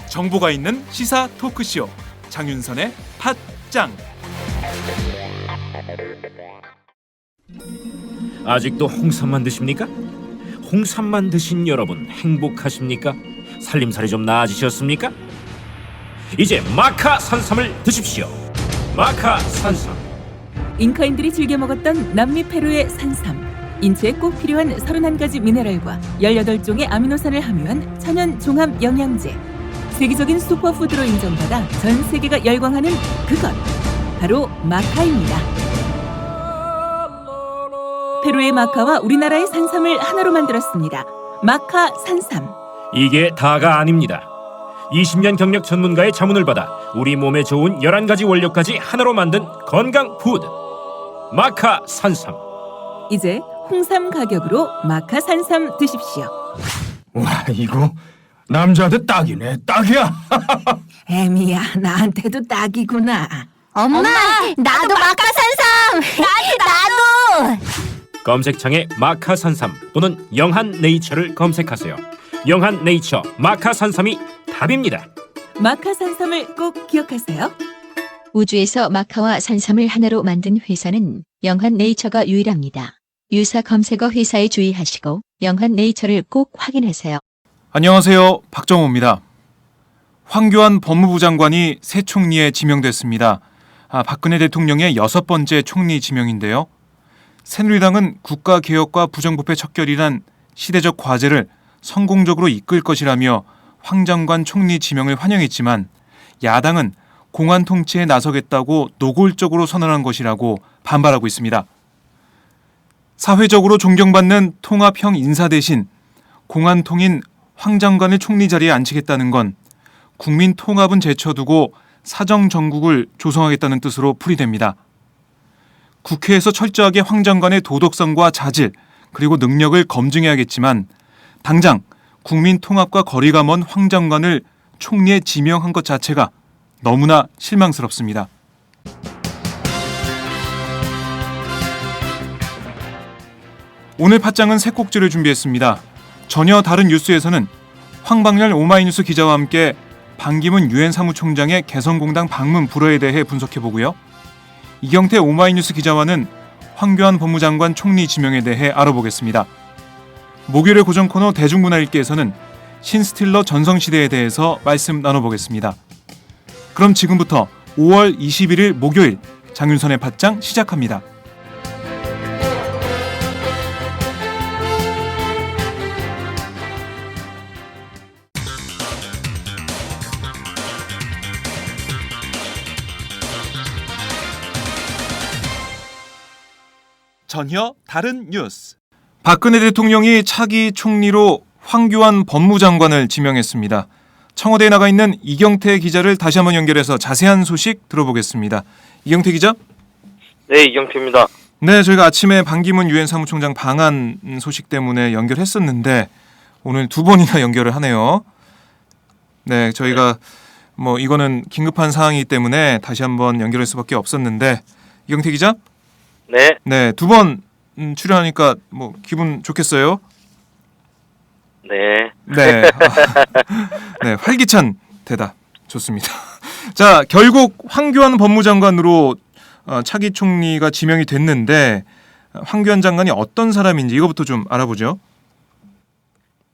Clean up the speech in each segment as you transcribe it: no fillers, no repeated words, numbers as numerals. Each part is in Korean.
정보가 있는 시사 토크쇼 장윤선의 팟짱. 아직도 홍삼만 드십니까? 홍삼만 드신 여러분 행복하십니까? 살림살이 좀 나아지셨습니까? 이제 마카 산삼을 드십시오. 마카 산삼. 잉카인들이 즐겨 먹었던 남미 페루의 산삼. 인체에 꼭 필요한 31가지 미네랄과 18종의 아미노산을 함유한 천연 종합 영양제. 세계적인 슈퍼푸드로 인정받아 전 세계가 열광하는 그것 바로 마카입니다. 페루의 마카와 우리나라의 산삼을 하나로 만들었습니다. 마카 산삼. 이게 다가 아닙니다. 20년 경력 전문가의 자문을 받아 우리 몸에 좋은 11가지 원료까지 하나로 만든 건강 푸드 마카 산삼. 이제 홍삼 가격으로 마카 산삼 드십시오. 와, 이거 남자한테 딱이네. 딱이야. 애미야, 나한테도 딱이구나. 엄마, 나도 마카산삼. 나도. 검색창에 마카 산삼 또는 영한 네이처를 검색하세요. 영한 네이처 마카 산삼이 답입니다. 마카 산삼을 꼭 기억하세요. 우주에서 마카와 산삼을 하나로 만든 회사는 영한 네이처가 유일합니다. 유사 검색어 회사에 주의하시고 영한 네이처를 꼭 확인하세요. 안녕하세요, 박정호입니다. 황교안 법무부 장관이 새 총리에 지명됐습니다. 박근혜 대통령의 6번째 총리 지명인데요. 새누리당은 국가개혁과 부정부패 척결이란 시대적 과제를 성공적으로 이끌 것이라며 황 장관 총리 지명을 환영했지만 야당은 공안 통치에 나서겠다고 노골적으로 선언한 것이라고 반발하고 있습니다. 사회적으로 존경받는 통합형 인사 대신 공안 통인 황 장관을 총리 자리에 앉히겠다는 건 국민 통합은 제쳐두고 사정 정국을 조성하겠다는 뜻으로 풀이됩니다. 국회에서 철저하게 황 장관의 도덕성과 자질 그리고 능력을 검증해야겠지만 당장 국민 통합과 거리가 먼 황 장관을 총리에 지명한 것 자체가 너무나 실망스럽습니다. 오늘 팟짱은 새 꼭지를 준비했습니다. 전혀 다른 뉴스에서는 황방열 오마이뉴스 기자와 함께 반기문 유엔 사무총장의 개성공단 방문 불허에 대해 분석해보고요. 이경태 오마이뉴스 기자와는 황교안 법무장관 총리 지명에 대해 알아보겠습니다. 목요일의 고정 코너 대중문화 읽기에서는 신스틸러 전성시대에 대해서 말씀 나눠보겠습니다. 그럼 지금부터 5월 21일 목요일 장윤선의 팟짱 시작합니다. 전혀 다른 뉴스. 박근혜 대통령이 차기 총리로 황교안 법무장관을 지명했습니다. 청와대에 나가 있는 이경태 기자를 다시 한번 연결해서 자세한 소식 들어보겠습니다. 이경태 기자? 네, 이경태입니다. 네, 저희가 아침에 반기문 유엔 사무총장 방한 소식 때문에 연결했었는데 오늘 두 번이나 연결을 하네요. 네, 저희가 이거는 긴급한 상황이기 때문에 다시 한번 연결할 수밖에 없었는데 이경태 기자? 네. 네, 두 번 출연하니까 기분 좋겠어요? 네. 네. 네, 활기찬 대답 좋습니다. 자, 결국 황교안 법무장관으로 차기 총리가 지명이 됐는데 황교안 장관이 어떤 사람인지 이거부터 좀 알아보죠.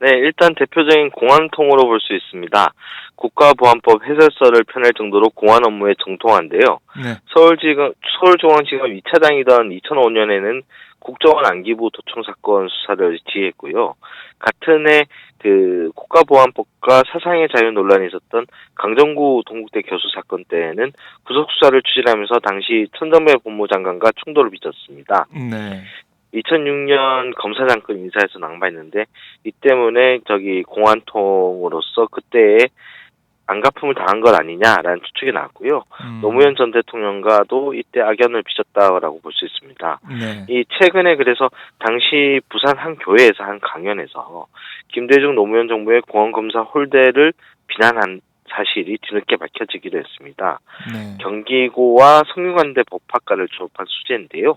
네, 일단 대표적인 공안통으로 볼 수 있습니다. 국가보안법 해설서를 펴낼 정도로 공안 업무에 정통한데요. 네. 서울중앙지검 2차장이던 2005년에는 국정원 안기부 도청 사건 수사를 지휘했고요. 같은 해 국가보안법과 사상의 자유 논란이 있었던 강정구 동국대 교수 사건 때에는 구속 수사를 추진하면서 당시 천정배 법무장관과 충돌을 빚었습니다. 네. 2006년 검사장급 인사에서 낙마했는데 이 때문에 공안통으로서 그때에 안갚음을 당한 것 아니냐라는 추측이 나왔고요. 노무현 전 대통령과도 이때 악연을 빚었다라고 볼 수 있습니다. 네. 이 최근에 그래서 당시 부산 한 교회에서 한 강연에서 김대중 노무현 정부의 공안검사 홀대를 비난한 사실이 뒤늦게 밝혀지기도 했습니다. 네. 경기고와 성균관대 법학과를 졸업한 수재인데요.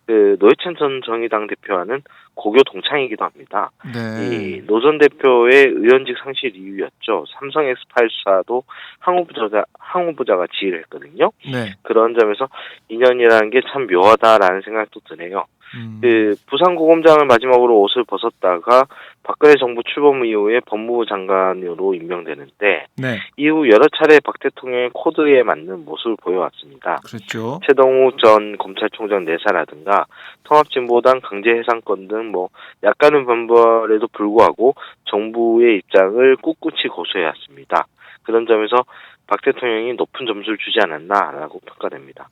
그 노회찬 전 정의당 대표와는 고교 동창이기도 합니다. 네. 이 노 전 대표의 의원직 상실 이유였죠. 삼성 X8 수사도 항 후보자가 지휘를 했거든요. 네. 그런 점에서 인연이라는 게 참 묘하다라는 생각도 드네요. 그 부산고검장을 마지막으로 옷을 벗었다가 박근혜 정부 출범 이후에 법무부 장관으로 임명되는데 네. 이후 여러 차례 박 대통령의 코드에 맞는 모습을 보여왔습니다. 그렇죠. 최동우 전 검찰총장 내사라든가 통합진보당 강제해상권 등 뭐 약간은 반발에도 불구하고 정부의 입장을 꿋꿋이 고수해왔습니다. 그런 점에서 박 대통령이 높은 점수를 주지 않았나라고 평가됩니다.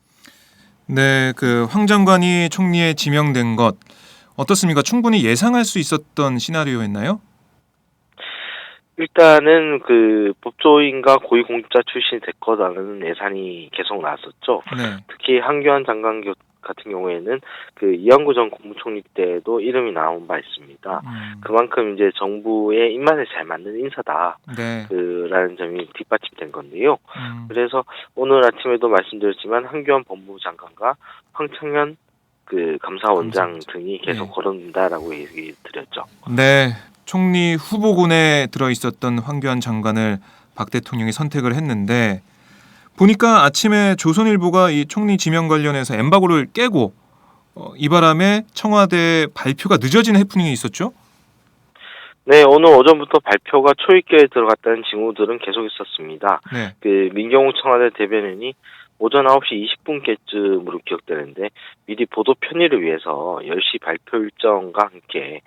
네, 그 황 장관이 총리에 지명된 것 어떻습니까? 충분히 예상할 수 있었던 시나리오였나요? 일단은 그 법조인과 고위공직자 출신이 될 거라는 예상이 계속 나왔었죠. 네. 특히 한교안 장관 같은 경우에는 그 이한구 전 국무총리 때도 이름이 나온 바 있습니다. 그만큼 이제 정부의 입맛에 잘 맞는 인사다. 네. 라는 점이 뒷받침된 건데요. 그래서 오늘 아침에도 말씀드렸지만 한교안 법무부 장관과 황창현 그 감사원장 등이 계속 네. 거론된다라고 얘기 드렸죠. 네. 총리 후보군에 들어 있었던 황교안 장관을 박 대통령이 선택을 했는데 보니까 아침에 조선일보가 이 총리 지명 관련해서 엠바고를 깨고 이 바람에 청와대 발표가 늦어지는 해프닝이 있었죠? 네, 오늘 오전부터 발표가 초입계에 들어갔다는 징후들은 계속 있었습니다. 네. 그 민경욱 청와대 대변인이 오전 9시 20분께쯤으로 기억되는데 미리 보도 편의를 위해서 10시 발표 일정과 함께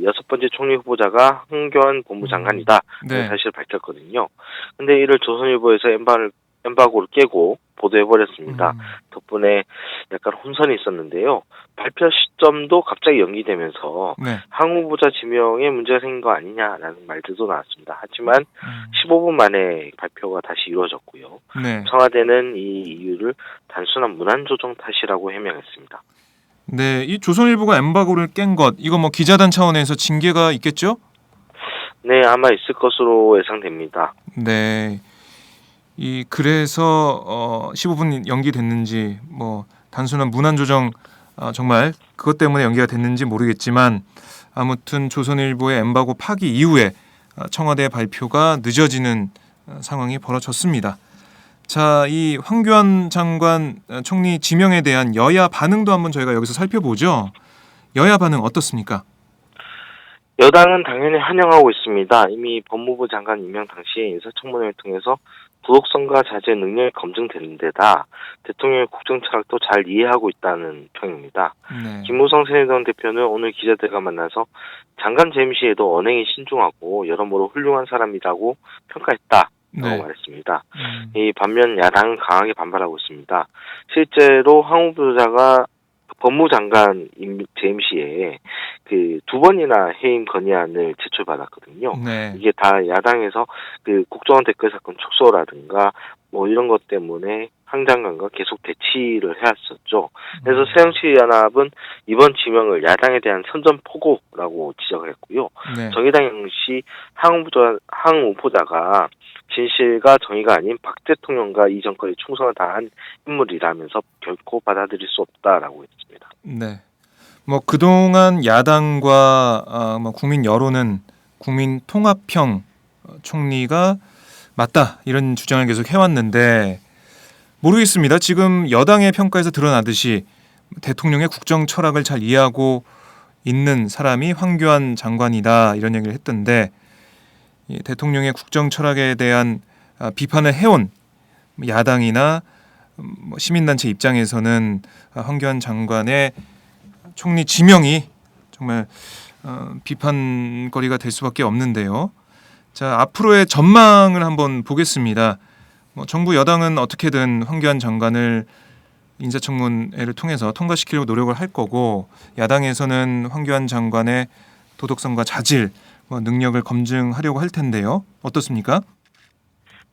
여섯 번째 총리 후보자가 황교안 법무장관이다 네. 사실을 밝혔거든요. 근데 이를 조선일보에서 엠바고를 깨고 보도해버렸습니다. 덕분에 약간 혼선이 있었는데요. 발표 시점도 갑자기 연기되면서 네. 황 후보자 지명에 문제가 생긴 거 아니냐라는 말들도 나왔습니다. 하지만 15분 만에 발표가 다시 이루어졌고요. 네. 청와대는 이 이유를 단순한 문안 조정 탓이라고 해명했습니다. 네, 이 조선일보가 엠바고를 깬 것 이거 뭐 기자단 차원에서 징계가 있겠죠? 네, 아마 있을 것으로 예상됩니다. 네. 그래서 15분 연기됐는지 뭐 단순한 문안 조정 정말 그것 때문에 연기가 됐는지 모르겠지만 아무튼 조선일보의 엠바고 파기 이후에 청와대 발표가 늦어지는 상황이 벌어졌습니다. 자, 이 황교안 장관 총리 지명에 대한 여야 반응도 한번 저희가 여기서 살펴보죠. 여야 반응 어떻습니까? 여당은 당연히 환영하고 있습니다. 이미 법무부 장관 임명 당시에 인사청문회를 통해서 도덕성과 자제 능력이 검증되는 데다 대통령의 국정 철학도 잘 이해하고 있다는 평입니다. 네. 김무성 새누리당 대표는 오늘 기자들과 만나서 장관 재임 시에도 언행이 신중하고 여러모로 훌륭한 사람이라고 평가했다라고 네. 말했습니다. 이 반면 야당은 강하게 반발하고 있습니다. 실제로 황 후보자가 법무장관 재임 시에 그 두 번이나 해임 건의안을 제출받았거든요. 네. 이게 다 야당에서 그 국정원 댓글 사건 축소라든가 뭐 이런 것 때문에 황 장관과 계속 대치를 해왔었죠. 그래서 새정치연합은 이번 지명을 야당에 대한 선전포고라고 지적을 했고요. 네. 정의당 역시 황 후보자가 진실과 정의가 아닌 박 대통령과 이 정권에 충성을 다한 인물이라면서 결코 받아들일 수 없다라고 했습니다. 네. 뭐 그동안 야당과 뭐 국민 여론은 국민 통합형 총리가 맞다 이런 주장을 계속 해왔는데 모르겠습니다. 지금 여당의 평가에서 드러나듯이 대통령의 국정 철학을 잘 이해하고 있는 사람이 황교안 장관이다 이런 얘기를 했던데 이 대통령의 국정 철학에 대한 비판을 해온 야당이나 뭐 시민단체 입장에서는 황교안 장관의 총리 지명이 정말 비판거리가 될 수밖에 없는데요. 자, 앞으로의 전망을 한번 보겠습니다. 뭐 정부 여당은 어떻게든 황교안 장관을 인사청문회를 통해서 통과시키려고 노력을 할 거고 야당에서는 황교안 장관의 도덕성과 자질, 능력을 검증하려고 할 텐데요. 어떻습니까?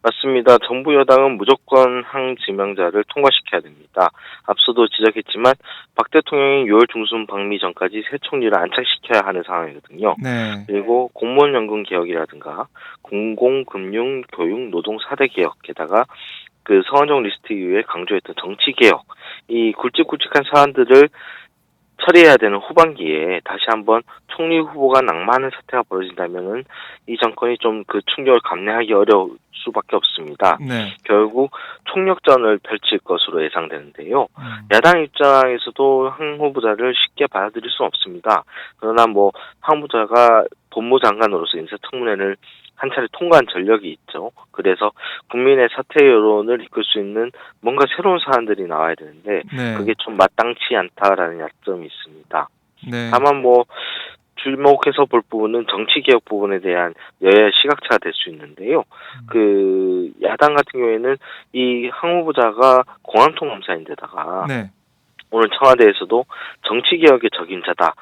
맞습니다. 정부 여당은 무조건 항지명자를 통과시켜야 됩니다. 앞서도 지적했지만 박 대통령이 6월 중순 방미 전까지 새 총리를 안착시켜야 하는 상황이거든요. 네. 그리고 공무원연금 개혁이라든가 공공금융, 교육, 노동 4대 개혁, 게다가 그 성완종 리스트 이후에 강조했던 정치 개혁, 이 굵직굵직한 사안들을 처리해야 되는 후반기에 다시 한번 총리 후보가 낙마하는 사태가 벌어진다면은 이 정권이 좀 그 충격을 감내하기 어려울 수밖에 없습니다. 네. 결국 총력전을 펼칠 것으로 예상되는데요. 야당 입장에서도 황 후보자를 쉽게 받아들일 수는 없습니다. 그러나 황 후보자가 법무장관으로서 인사청문회를 한 차례 통과한 전력이 있죠. 그래서 국민의 사퇴 여론을 이끌 수 있는 뭔가 새로운 사안들이 나와야 되는데 네. 그게 좀 마땅치 않다라는 약점이 있습니다. 네. 다만 주목해서 볼 부분은 정치개혁 부분에 대한 여야의 시각차가 될 수 있는데요. 그 야당 같은 경우에는 이 황 후보자가 공안통검사인데다가 네. 오늘 청와대에서도 정치개혁의 적임자다.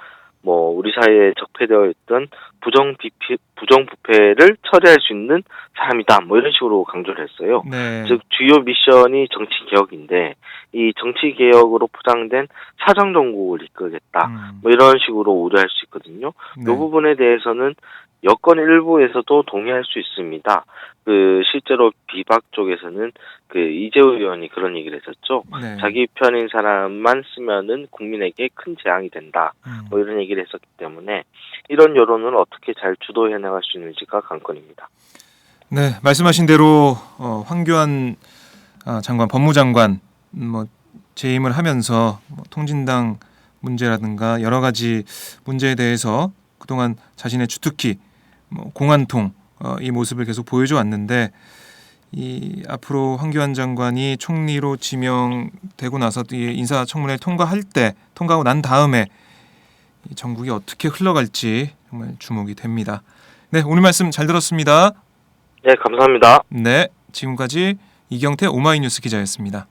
우리 사회에 적폐되어 있던 부정부패를 처리할 수 있는 사람이다. 이런 식으로 강조를 했어요. 네. 즉, 주요 미션이 정치개혁인데, 이 정치개혁으로 포장된 사정정국을 이끌겠다. 이런 식으로 우려할 수 있거든요. 네. 이 부분에 대해서는 여권 일부에서도 동의할 수 있습니다. 실제로 비박 쪽에서는 이재호 의원이 그런 얘기를 했었죠. 네. 자기 편인 사람만 쓰면은 국민에게 큰 재앙이 된다. 이런 얘기를 했었기 때문에 이런 여론을 어떻게 잘 주도해 나갈 수 있는지가 관건입니다. 네, 말씀하신 대로 황교안 장관, 법무장관 재임을 하면서 통진당 문제라든가 여러 가지 문제에 대해서 그동안 자신의 주특기 공안통 이 모습을 계속 보여줘 왔는데 이 앞으로 황교안 장관이 총리로 지명되고 나서 이 인사청문회 통과하고 난 다음에 이 전국이 어떻게 흘러갈지 정말 주목이 됩니다. 네, 오늘 말씀 잘 들었습니다. 네, 감사합니다. 네, 지금까지 이경태 오마이뉴스 기자였습니다.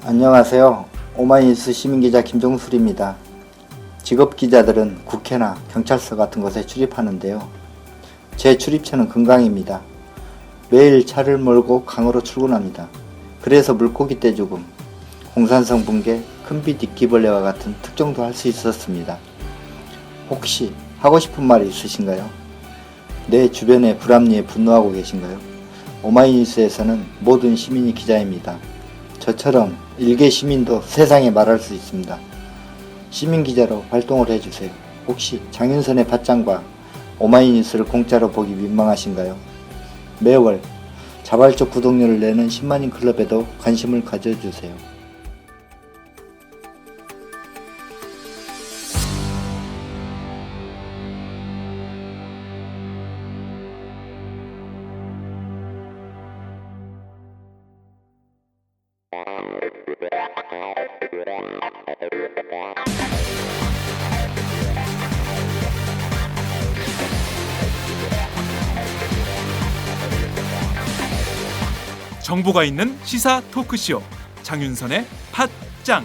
안녕하세요. 오마이뉴스 시민기자 김종술입니다. 직업기자들은 국회나 경찰서 같은 곳에 출입하는데요. 제 출입처는 금강입니다. 매일 차를 몰고 강으로 출근합니다. 그래서 물고기 떼죽음, 공산성 붕괴, 큰빛 이끼벌레와 같은 특종도 할 수 있었습니다. 혹시 하고 싶은 말이 있으신가요? 내 주변의 불합리에 분노하고 계신가요? 오마이뉴스에서는 모든 시민이 기자입니다. 저처럼 일개 시민도 세상에 말할 수 있습니다. 시민기자로 활동을 해주세요. 혹시 장윤선의 팟짱과 오마이뉴스를 공짜로 보기 민망하신가요? 매월 자발적 구독료를 내는 10만인 클럽에도 관심을 가져주세요. 정보가 있는 시사 토크쇼 장윤선의 팟짱.